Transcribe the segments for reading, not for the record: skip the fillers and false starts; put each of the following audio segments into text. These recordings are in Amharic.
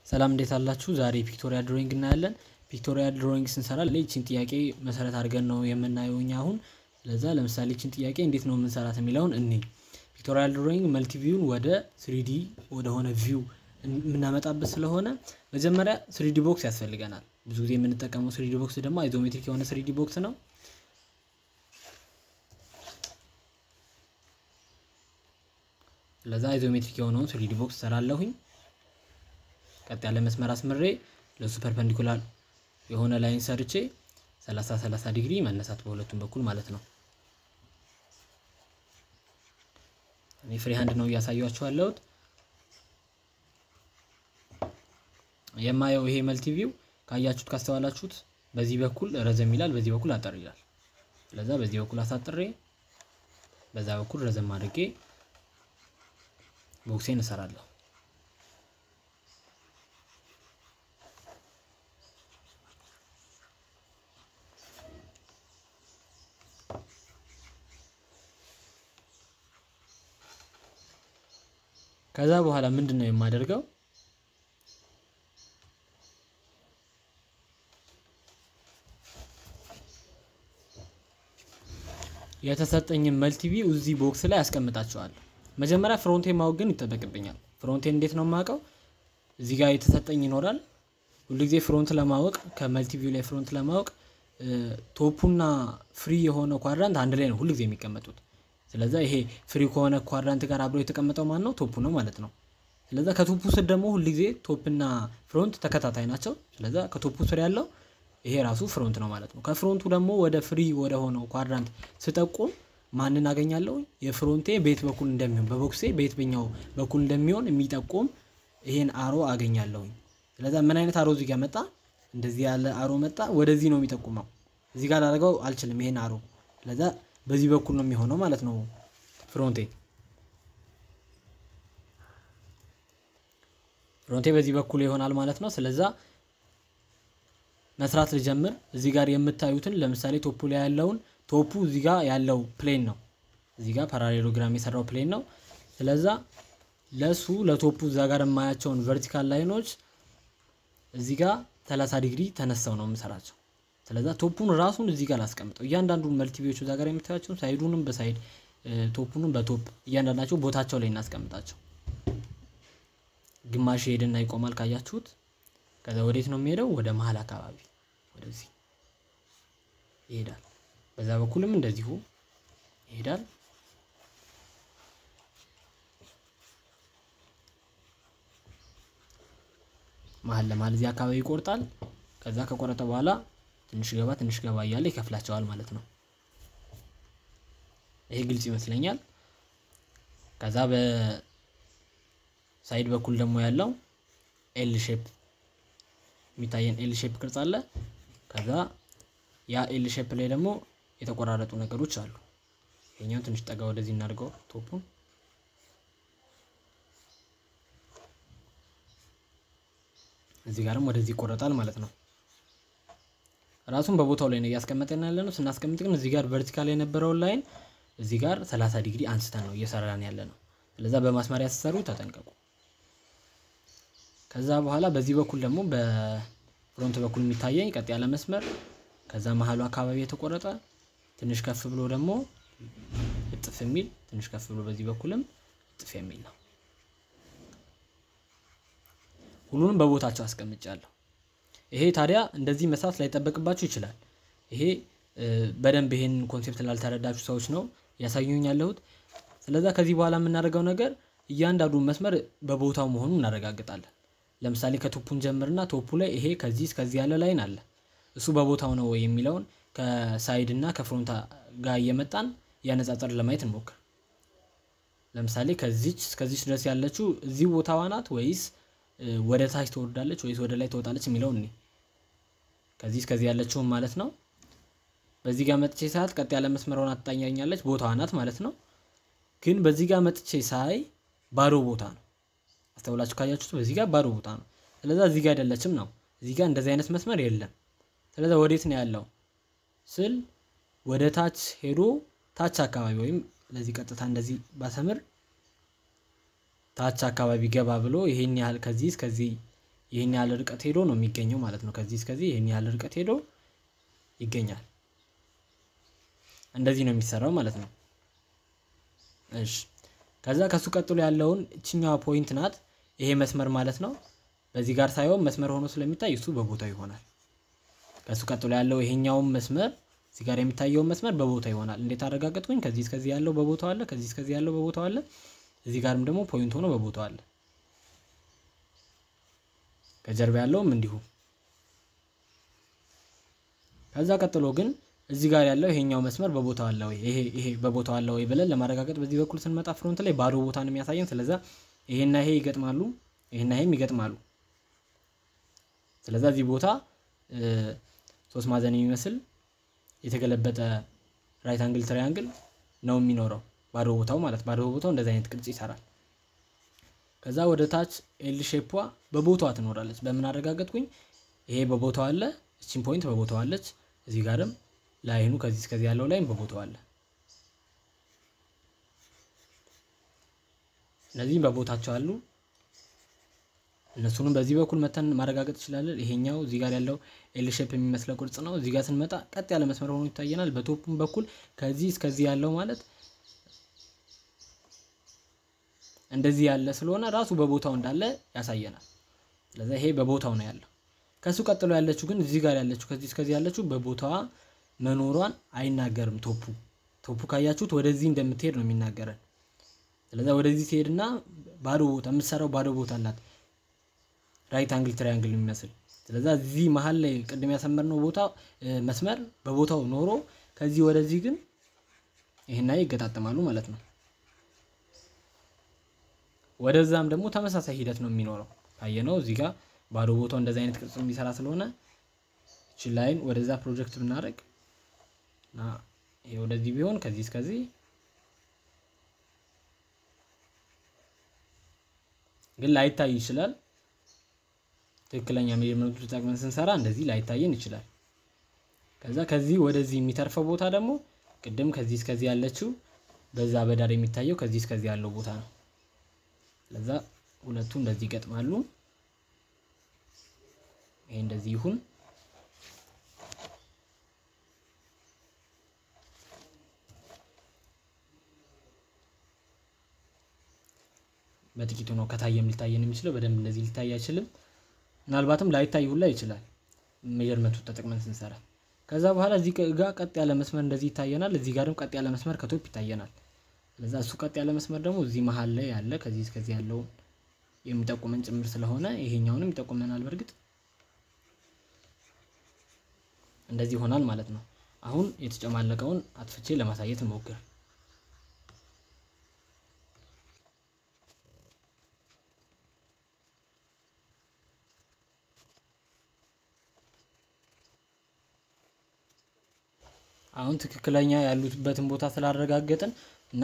ሰላም እንዴት አላችሁ ዛሬ ፒክቶሪያል ድሮይንግ እናያለን ፒክቶሪያል ድሮይንግ ስንሰራ ለዚህን ጥያቄ መሰረት አድርገን ነው የምናየውኛ አሁን ለዛ ለምሳሌ እቺን ጥያቄ እንዴት ነው የምንሰራት የሚለውን እንይ ፒክቶሪያል ድሮይንግ መልቲ ቪውን ወደ 3D ወደ ሆነ ቪው ምናመጣበት ስለሆነ መጀመሪያ 3D ቦክስ ያስፈልገናል ብዙ ጊዜ የምንጠቀመው 3D ቦክስ ደግሞ አይዞሜትሪክ የሆነ 3D ቦክስ ነው ለዛ አይዞሜትሪክ የሆነውን 3D ቦክስ ሰራለሁኝ ቀጥ ያለ መስመር አስመሬ ለሱ ፐርፔንዲኩላር የሆነ ላይን ሰርቼ 30 ዲግሪ መነሳት በሁለቱም በኩል ማለት ነው እኔ ፍሪ ሃንድ ነው ያሳያችሁ አለውት የማየው ይሄ መልቲ ቪው ካያችሁት ካስተዋላችሁት በዚህ በኩል ረዘም ይላል በዚህ በኩል አጠር ይላል ስለዛ በዚህ በኩል አሳጥሬ በዛ በኩል ረዘም አድርጌ ቦክሴን እሰራለሁ ከዛ በኋላ ምንድነው የማደርገው የተሰጠኝ መልቲ ቪው እዚህ ቦክስ ላይ አስቀምጣቸዋለሁ መጀመሪያ ፍሮንቴን ማወቅ ግን ይተበቅብኛል ፍሮንቴን እንዴት ነው ማቀው እዚህ ጋር የተሰጠኝ ይኖራል ሁሉ ጊዜ ፍሮንት ለማወቅ ከመልቲ ቪው ላይ ፍሮንት ለማወቅ ቶፑና ፍሪ የሆነ ኳድራንት አንድ ላይ ነው ሁሉ ጊዜ የሚቀመጡት ስለዚህ ይሄ ፍሪ ከሆነ ኳድራንት ጋር አብሮ የተቀመጠው ማን ነው ቶፑ ነው ማለት ነው ስለዚህ ከቶፑ ስር ደግሞ ሁሉ ጊዜ ቶፕና ፍሮንት ተከታታይ ናቸው ስለዚህ ከቶፑ ስር ያለው ይሄ ራሱ ፍሮንት ነው ማለት ነው ከፍሮንቱ ደግሞ ወደ ፍሪ ወደ ሆነው ኳድራንት ስጠቁም ማንን አገኛለሁ የፍሮንቴ ቤት በኩል እንደሚሆን በቦክሴ ቤት በኛው በኩል እንደሚሆን የሚጠቁም ይሄን አሮ አገኛለሁ ስለዚህ ምን አይነት አሮ እዚህ ጋር መጣ እንደዚህ ያለ አሮ መጣ ወደዚህ ነው የሚጠቁመው እዚህ ጋር አደረገው አልችልም ይሄን አሮ ስለዚህ በዚህ በኩል ነው የሚሆነው ማለት ነው ፍሮንቴ በዚህ በኩል ይሆናል ማለት ነው ስለዚህ መስራት ልጀምር እዚህ ጋር የምታዩትን ለምሳሌ ቶፑ ላይ ያለውን ቶፑ እዚህ ጋር ያለው ፕሌን ነው እዚህ ጋር ፓራሌሎግራም የሰራው ፕሌን ነው ስለዚህ ለሱ ለቶፑ እዛ ጋር የማያቸውን ቨርቲካል ላይኖች እዚህ ጋር 30 ዲግሪ ተነሳው ነው የምሰራቸው ስለዚህ ቶፑን ራሱን እዚህ ጋር አስቀምጠው እያንዳንዱን መልቲ ቪዎች እዛ ጋር የምታዩቸው ሳይዱንም በሳይድ ቶፑንም በቶፕ እያንዳንዳቸው ቦታቸው ላይ እናስቀምጣቸው ግማሽ ሄድና ይቆማል ካያችሁት ከዛ ወዴት ነው የሚሄደው ወደ መሃል አካባቢ ወደዚህ ይሄዳል በዛ በኩልም እንደዚሁ ይሄዳል መሃል ለመሃል እዚህ አካባቢ ይቆርጣል ከዛ ከቆረጠ በኋላ ትንሽ ገባ እያለ ይከፍላቸዋል ማለት ነው ይሄ ግልጽ ይመስለኛል ከዛ በሳይድ በኩል ደግሞ ያለው ኤል ሼፕ የሚታየን ኤል ሼፕ ቅርጽ አለ ከዛ ያ ኤል ሼፕ ላይ ደግሞ የተቆራረጡ ነገሮች አሉ የኛው ትንሽ ጠጋ ወደዚህ እናድርገው ቶፑን እዚህ ጋርም ወደዚህ ይቆረጣል ማለት ነው ራሱን በቦታው ላይ ነው ያስቀመጠና ያለነው ስናስቀምጥ ግን እዚህ ጋር ቨርቲካል የነበረው ላይን እዚህ ጋር 30 ዲግሪ አንስተን ነው እየሰራን ያለነው ስለዚህ በማስመሪያ ተሰሩ ተጠንቀቁ ከዛ በኋላ በዚህ በኩል ደግሞ በፍሮንት በኩል የሚታየኝ ቀጥ ያለ መስመር ከዛ መሃሉ አካባቢ የተቆረጠ ትንሽ ከፍ ብሎ ደግሞ እጥፍ የሚል ትንሽ ከፍ ብሎ በዚህ በኩልም እጥፍ የሚል ነው ሁሉንም በቦታቸው አስቀምጫለሁ ይሄ ታዲያ እንደዚህ መስራት ላይ ተጠበቅባችሁ ይችላል ይሄ በደንብ ይሄን ኮንሴፕት ላልተረዳችሁ ሰዎች ነው ያሳዩኝ ያለሁት ስለዚህ ከዚህ በኋላ የምናደርገው ነገር እያንዳንዱ መስመር በቦታው መሆኑን እናረጋግጣለን ለምሳሌ ከቶፑን ጀምርና ቶፑ ላይ ይሄ ከዚህ እስከዚህ ያለ ላይን አለ እሱ በቦታው ነው ወይ የሚለውን ከሳይድ እና ከፍሮንት ጋር እየመጣን ያነጻጸር ለማየት እንሞክር ለምሳሌ ከዚች እስከዚች ድረስ ያለችው እዚህ ቦታዋ ናት ወይስ ወደ ታች ትወርዳለች ወይስ ወደ ላይ ትወጣለች የሚለውን ነው ከዚህ እስከዚህ ያለችው ማለት ነው በዚህ ጋር መጥቼ ሰዓት ቀጥ ያለ መስመሩን አጣኛኛለች ቦታዋ ናት ማለት ነው ግን በዚህ ጋር መጥቼ ሳይ ባዶ ቦታ ነው አስተውላችሁ ካያችሁት በዚህ ጋር ባዶ ቦታ ነው ስለዚህ እዚህ ጋር አይደለችም ነው እዚህ ጋር እንደዚህ አይነት መስመር የለም ስለዚህ ወዴት ነው ያለው ስል ወደ ታች ሄዶ ታች አካባቢ ወይም ለዚህ ቀጥታ እንደዚህ ባሰምር ታች አካባቢ ገባ ብሎ ይሄን ያህል ከዚህ እስከዚህ ይሄን ያህል ርቀት ሄዶ ነው የሚገኘው ማለት ነው። ከዚህ እስከዚህ ይሄን ያህል ርቀት ሄዶ ይገኛል። እንደዚህ ነው የሚሰራው ማለት ነው። እሺ ከዛ ከሱ ቀጥሎ ያለውን እቺኛዋ ፖይንት ናት ይሄ መስመር ማለት ነው። በዚህ ጋር ሳይሆን መስመር ሆኖ ስለሚታይ እሱ በቦታው ይሆናል። ከሱ ቀጥሎ ያለው ይሄኛው መስመር እዚህ ጋር የሚታየው መስመር በቦታው ይሆናል። እንዴት አረጋግጥኩኝ? ከዚህ እስከዚህ ያለው በቦታው አለ፣ ከዚህ እስከዚህ ያለው በቦታው አለ፣ እዚህ ጋርም ደግሞ ፖይንት ሆኖ በቦታው አለ። ከጀርባ ያለውም እንዲሁ። ከዛ ቀጥሎ ግን እዚህ ጋር ያለው ይሄኛው መስመር በቦታው አለ ወይ ይሄ በቦታው አለ ወይ ብለን ለማረጋገጥ በዚህ በኩል ስንመጣ ፍሮንት ላይ ባዶ ቦታ ነው የሚያሳየን። ስለዚህ ይሄና ይሄ ይገጥማሉ፣ ይሄና ይሄም ይገጥማሉ። ስለዚህ እዚህ ቦታ ሶስት ማዕዘን የሚመስል የተገለበጠ ራይት አንግል ትራያንግል ነው የሚኖረው ባዶ ቦታው ማለት። ባዶ ቦታው እንደዚህ አይነት ቅርጽ ይሰራል። ከዛ ወደ ታች ኤል ሼፕዋ በቦታዋ ትኖራለች። በምን አረጋገጥኩኝ? ይሄ በቦታው አለ፣ እቺን ፖይንት በቦታው አለች። እዚህ ጋርም ላይኑ ከዚህ እስከዚህ ያለው ላይን በቦታው አለ። እነዚህም በቦታቸው አሉ። እነሱንም በዚህ በኩል መተን ማረጋገጥ ይችላል። ይሄኛው እዚህ ጋር ያለው ኤል ሼፕ የሚመስለው ቅርጽ ነው። እዚህ ጋር ስንመጣ ቀጥ ያለ መስመር ሆኖ ይታየናል። በቶፑም በኩል ከዚህ እስከዚህ ያለው ማለት እንደዚህ ያለ ስለሆነ ራሱ በቦታው እንዳለ ያሳየናል። ስለዚህ ይሄ በቦታው ነው ያለው። ከሱ ቀጥሎ ያለችው ግን እዚህ ጋር ያለችው ከዚህ እስከዚህ ያለችው በቦታዋ መኖሯን አይናገርም። ቶፑ ካያችሁት ወደዚህ እንደምትሄድ ነው የሚናገረን። ስለዚህ ወደዚህ ትሄድና ባዶ ቦታ የምትሰራው ባዶ ቦታ አላት ራይት አንግል ትራያንግል የሚመስል። ስለዚህ እዚህ መሃል ላይ ቅድም ያሰመርነው ቦታ መስመር በቦታው ኖሮ ከዚህ ወደዚህ ግን ይሄና ይገጣጠማሉ ማለት ነው። ወደዛም ደግሞ ተመሳሳይ ሂደት ነው የሚኖረው። ካየነው እዚህ ጋር ባዶ ቦታው እንደዚህ አይነት ቅርጽ የሚሰራ ስለሆነ እቺ ላይን ወደዛ ፕሮጀክት ብናደርግ እና ይሄ ወደዚህ ቢሆን ከዚህ እስከዚህ ግን ላይታይ ይችላል። ትክክለኛ ሜጀርመንት ተጠቅመን ስንሰራ እንደዚህ ላይታየን ይችላል። ከዛ ከዚህ ወደዚህ የሚተርፈው ቦታ ደግሞ ቅድም ከዚህ እስከዚህ ያለችው በዛ በዳር የሚታየው ከዚህ እስከዚህ ያለው ቦታ ነው። ለዛ ሁለቱ እንደዚህ ይገጥማሉ። ይሄ እንደዚህ ይሁን። በጥቂቱ ነው ከታየም ሊታየን የሚችለው። በደንብ እንደዚህ ሊታይ አይችልም። ምናልባትም ላይታይ ሁላ ይችላል ሜጀርመንቱ ተጠቅመን ስንሰራ። ከዛ በኋላ እዚህ ጋር ቀጥ ያለ መስመር እንደዚህ ይታየናል። እዚህ ጋርም ቀጥ ያለ መስመር ከቶፕ ይታየናል። ስለዛ እሱ ቀጥ ያለ መስመር ደግሞ እዚህ መሃል ላይ ያለ ከዚህ እስከዚህ ያለው የሚጠቁመን ጭምር ስለሆነ ይሄኛውንም ይጠቁመናል። በርግጥ እንደዚህ ይሆናል ማለት ነው። አሁን የተጨማለቀውን አጥፍቼ ለማሳየት እንሞክር። አሁን ትክክለኛ ያሉበትን ቦታ ስላረጋገጥን እና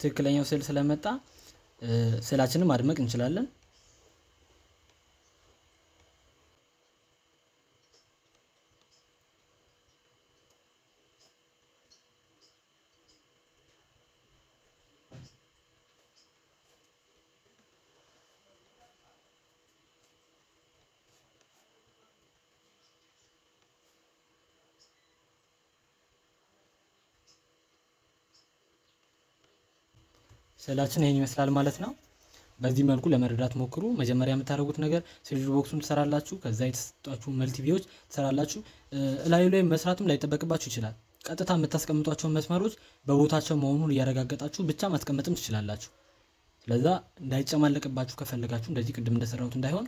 ትክክለኛው ስዕል ስለመጣ ስዕላችንን ማድመቅ እንችላለን። ስዕላችን ይሄን ይመስላል ማለት ነው። በዚህ መልኩ ለመረዳት ሞክሩ። መጀመሪያ የምታደርጉት ነገር ሶሊድ ቦክሱን ትሰራላችሁ። ከዛ የተሰጣችሁ መልቲ ቪዎች ትሰራላችሁ። ላዩ ላይ መስራትም ላይጠበቅባችሁ ይችላል። ቀጥታ የምታስቀምጧቸው መስመሮች በቦታቸው መሆኑን እያረጋገጣችሁ ብቻ ማስቀመጥም ትችላላችሁ። ስለዛ እንዳይጨማለቅባችሁ ከፈለጋችሁ እንደዚህ ቅድም እንደሰራሁት እንዳይሆን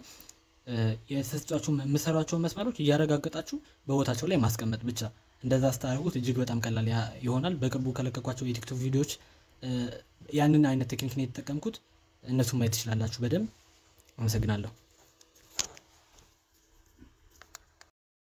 የተሰጣችሁ የምትሰሯቸው መስመሮች እያረጋገጣችሁ በቦታቸው ላይ ማስቀመጥ ብቻ። እንደዛ ስታደርጉት እጅግ በጣም ቀላል ይሆናል። በቅርቡ ከለቀኳቸው የቲክቶክ ቪዲዮዎች ያንን አይነት ቴክኒክ ነው የተጠቀምኩት። እነሱን ማየት ትችላላችሁ በደንብ። አመሰግናለሁ።